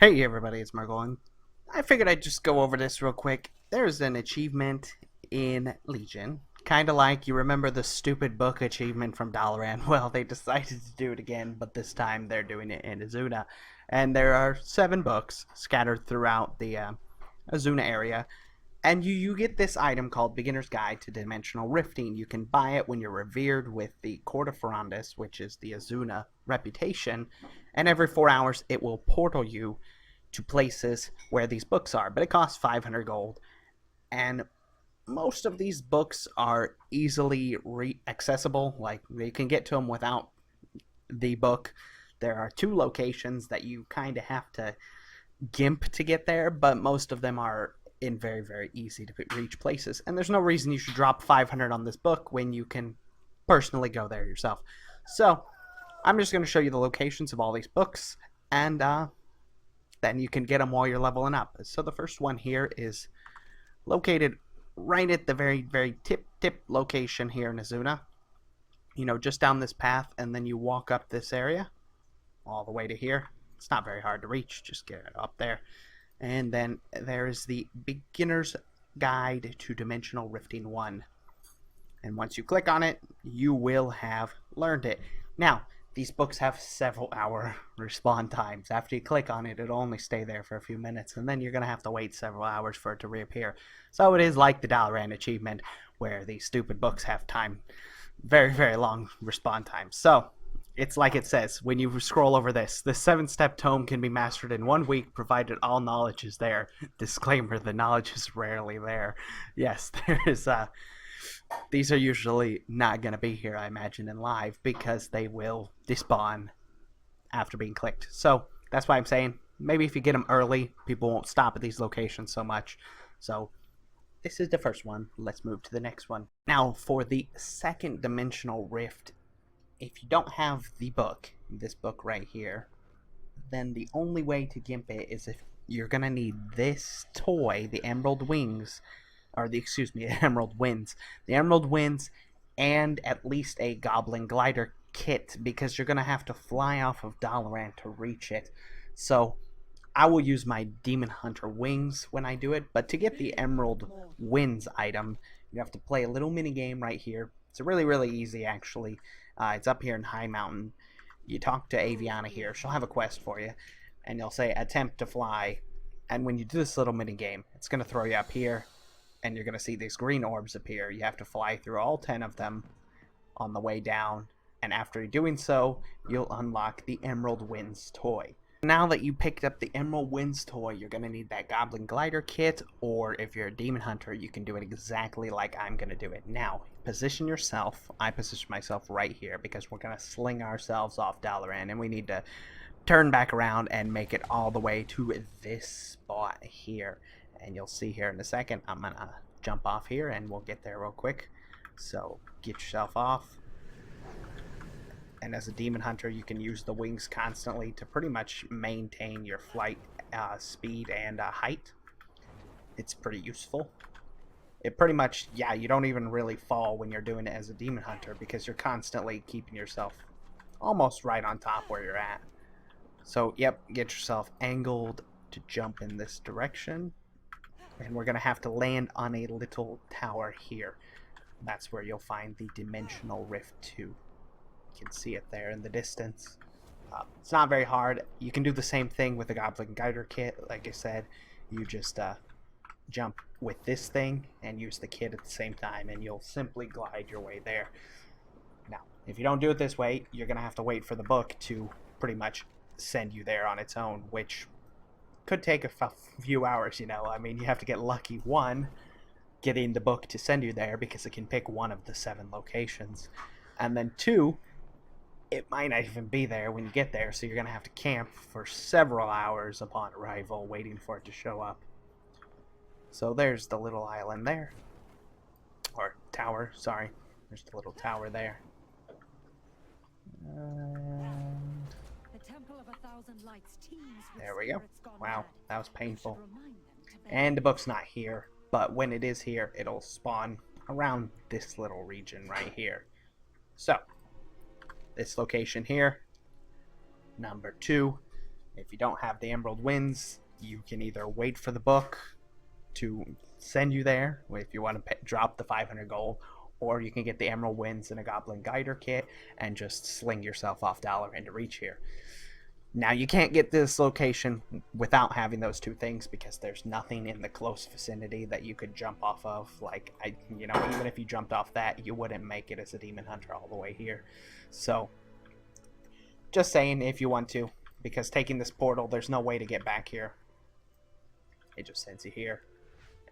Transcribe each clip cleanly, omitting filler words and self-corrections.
Hey everybody, it's Margolin. I figured I'd just go over this real quick. There's an achievement in Legion. Kinda like, you remember the stupid book achievement from Dalaran? Well, they decided to do it again, but this time they're doing it in Azsuna. And there are 7 books scattered throughout the Azsuna area. And you get this item called Beginner's Guide to Dimensional Rifting. You can buy it when you're revered with the Court of Ferondis, which is the Azsuna reputation. And every 4 hours, it will portal you to places where these books are, but it costs 500 gold. And most of these books are easily accessible. Like, you can get to them without the book. There are 2 locations that you kind of have to gimp to get there, but most of them are in very, very easy to reach places. And there's no reason you should drop 500 on this book when you can personally go there yourself. So, I'm just going to show you the locations of all these books, and then you can get them while you're leveling up. So the first one here is located right at the very, very tip location here in Azsuna. You know, just down this path, and then you walk up this area all the way to here. It's not very hard to reach, just get it up there. And then there is the Beginner's Guide to Dimensional Rifting 1. And once you click on it, you will have learned it. Now, these books have several hour respawn times. After you click on it, it'll only stay there for a few minutes, and then you're going to have to wait several hours for it to reappear. So it is like the Dalaran achievement, where these stupid books have very, very long respawn times. So, it's like it says, when you scroll over this, the 7-step tome can be mastered in 1 week, provided all knowledge is there. Disclaimer, the knowledge is rarely there. Yes, there is these are usually not going to be here, I imagine, in live, because they will despawn after being clicked. So that's why I'm saying, maybe if you get them early, people won't stop at these locations so much. So this is the first one. Let's move to the next one. Now, for the second dimensional rift, if you don't have the book, this book right here, then the only way to gimp it is if you're going to need this toy, the Emerald Wings, or the Emerald Winds. The Emerald Winds and at least a Goblin Glider kit, because you're going to have to fly off of Dalaran to reach it. So I will use my Demon Hunter wings when I do it, but to get the Emerald Winds item, you have to play a little mini game right here. It's really, really easy, actually. It's up here in High Mountain. You talk to Aviana here. She'll have a quest for you, and you'll say, attempt to fly. And when you do this little mini game, it's going to throw you up here, and you're going to see these green orbs appear. You have to fly through all 10 of them on the way down, and after doing so, you'll unlock the Emerald Winds toy. Now that you picked up the Emerald Winds toy, you're going to need that Goblin Glider kit, or if you're a Demon Hunter, you can do it exactly like I'm going to do it. Now, position yourself. I position myself right here, because we're going to sling ourselves off Dalaran, and we need to turn back around and make it all the way to this spot here. And you'll see here in a second, I'm going to jump off here, and we'll get there real quick. So, get yourself off. And as a Demon Hunter, you can use the wings constantly to pretty much maintain your flight speed and height. It's pretty useful. It pretty much, yeah, you don't even really fall when you're doing it as a Demon Hunter, because you're constantly keeping yourself almost right on top where you're at. So, yep, get yourself angled to jump in this direction. And we're going to have to land on a little tower here. That's where you'll find the Dimensional Rift 2. You can see it there in the distance. It's not very hard. You can do the same thing with the Goblin Glider kit. Like I said, you just jump with this thing and use the kit at the same time, and you'll simply glide your way there. Now, if you don't do it this way, you're going to have to wait for the book to pretty much send you there on its own, which could take a few hours, you know. I mean, you have to get lucky, one, getting the book to send you there, because it can pick one of the 7 locations. And then 2, it might not even be there when you get there, so you're going to have to camp for several hours upon arrival, waiting for it to show up. So there's the little island there. Or tower, sorry. There's the little tower there. There we go. Wow, that was painful. And the book's not here, but when it is here, it'll spawn around this little region right here. So, this location here, number 2, If you don't have the Emerald Winds, you can either wait for the book to send you there if you want to drop the 500 gold, or you can get the Emerald Winds in a Goblin Guider kit and just sling yourself off Dalaran to reach here. Now, you can't get this location without having those two things because there's nothing in the close vicinity that you could jump off of. Like, even if you jumped off that, you wouldn't make it as a Demon Hunter all the way here. So, just saying if you want to, because taking this portal, there's no way to get back here. It just sends you here,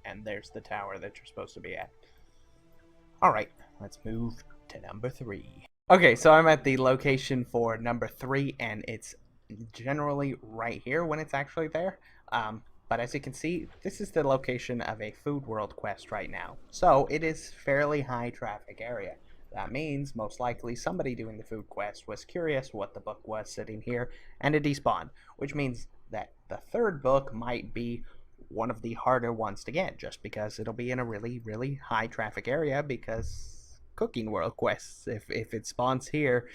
and there's the tower that you're supposed to be at. Alright, let's move to number 3. Okay, so I'm at the location for number 3, and it's generally right here when it's actually there. But as you can see, this is the location of a Food World quest right now. So it is fairly high traffic area. That means most likely somebody doing the food quest was curious what the book was sitting here, and it despawned, which means that the third book might be one of the harder ones to get, just because it'll be in a really, really high traffic area, because Cooking World quests, if it spawns here,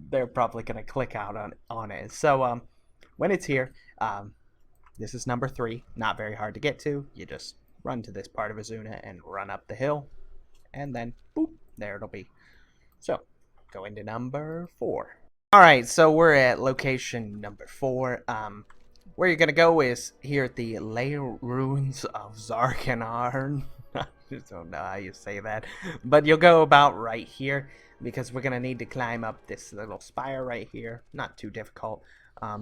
they're probably going to click out on it. So when it's here, this is number 3, not very hard to get to. You just run to this part of Azsuna and run up the hill, and then boop, there it'll be. So go into number 4. Alright, so we're at location number 4. Where you're gonna go is here at the Lair Ruins of Zarkanarn. I just don't know how you say that, but you'll go about right here, because we're gonna need to climb up this little spire right here. Not too difficult, but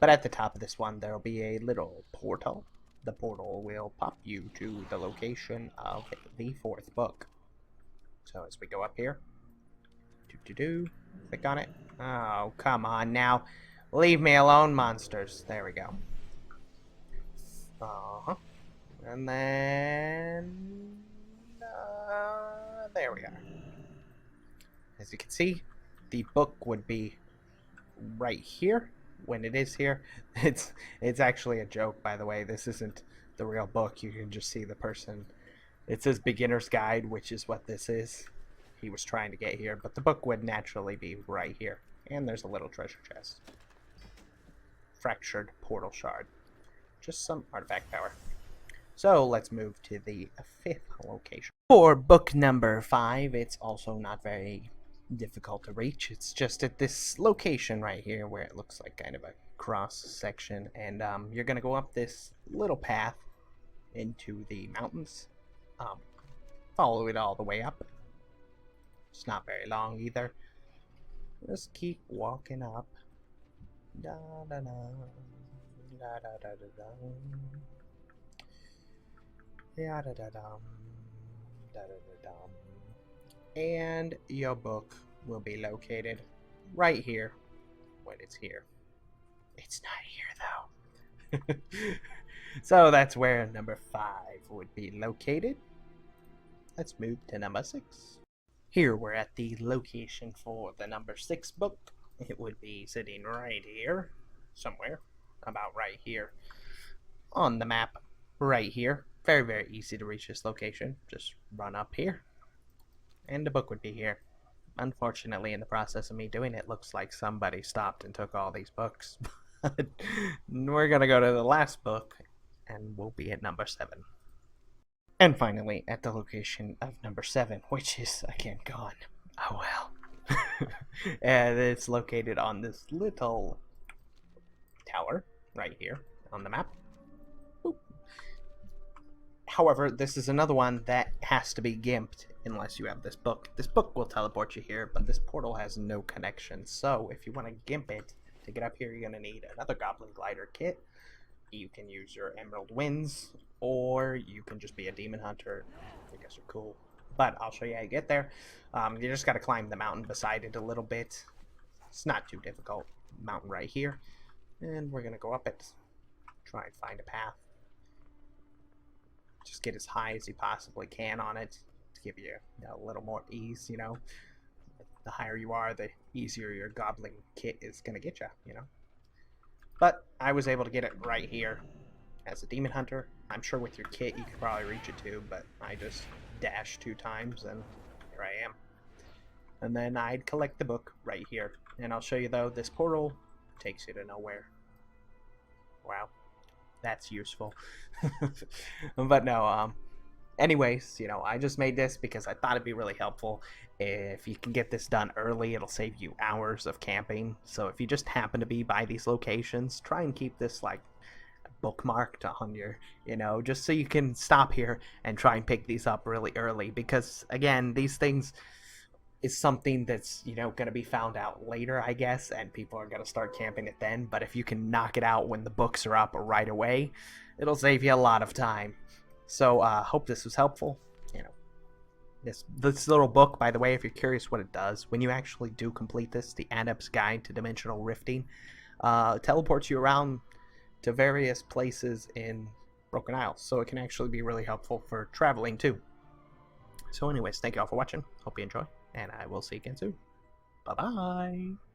at the top of this one there'll be a little portal. The portal will pop you to the location of the 4th book. So as we go up here, click on it. Oh, come on now. Leave me alone, monsters. There we go. And then... there we are. As you can see, the book would be right here. When it is here, it's actually a joke, by the way. This isn't the real book. You can just see the person. It says Beginner's Guide, which is what this is. He was trying to get here, but the book would naturally be right here. And there's a little treasure chest. Fractured portal shard. Just some artifact power. So let's move to the 5th location. For book number 5, it's also not very difficult to reach. It's just at this location right here where it looks like kind of a cross section, and you're gonna go up this little path into the mountains. Follow it all the way up. It's not very long either. Just keep walking up. Da da da da da da da da da da da da. And your book will be located right here when it's here. It's not here though. So that's where number 5 would be located. Let's move to number 6. Here we're at the location for the number 6 book. It would be sitting right here, somewhere, about right here on the map, right here. Very, very easy to reach this location. Just run up here, and the book would be here. Unfortunately, in the process of me doing it, looks like somebody stopped and took all these books. We're gonna go to the last book, and we'll be at number 7. And finally, at the location of number 7, which is, again, gone. Oh well. And it's located on this little tower right here on the map. Boop. However, this is another one that has to be gimped unless you have this book. This book will teleport you here, but this portal has no connection. So if you want to gimp it to get up here, you're going to need another Goblin Glider kit. You can use your Emerald Winds, or you can just be a Demon Hunter. I guess you're cool. But I'll show you how you get there. You just got to climb the mountain beside it a little bit. It's not too difficult. Mountain right here. And we're going to go up it. Try and find a path. Just get as high as you possibly can on it to give you a little more ease, you know. The higher you are, the easier your Goblin kit is going to get you, you know. But I was able to get it right here as a Demon Hunter. I'm sure with your kit you could probably reach it too, but I just dashed 2 times and here I am. And then I'd collect the book right here. And I'll show you though, this portal takes you to nowhere. Wow, that's useful. But no, anyways, I just made this because I thought it'd be really helpful. If you can get this done early, it'll save you hours of camping. So if you just happen to be by these locations, try and keep this like bookmarked on your, just so you can stop here and try and pick these up really early. Because again, these things is something that's, going to be found out later, I guess, and people are going to start camping it then. But if you can knock it out when the books are up right away, it'll save you a lot of time. So hope this was helpful. This little book, by the way, if you're curious what it does, when you actually do complete this, the Adept's Guide to Dimensional Rifting, teleports you around to various places in Broken Isles, so it can actually be really helpful for traveling too. So anyways, thank you all for watching. Hope you enjoy, and I will see you again soon. Bye bye.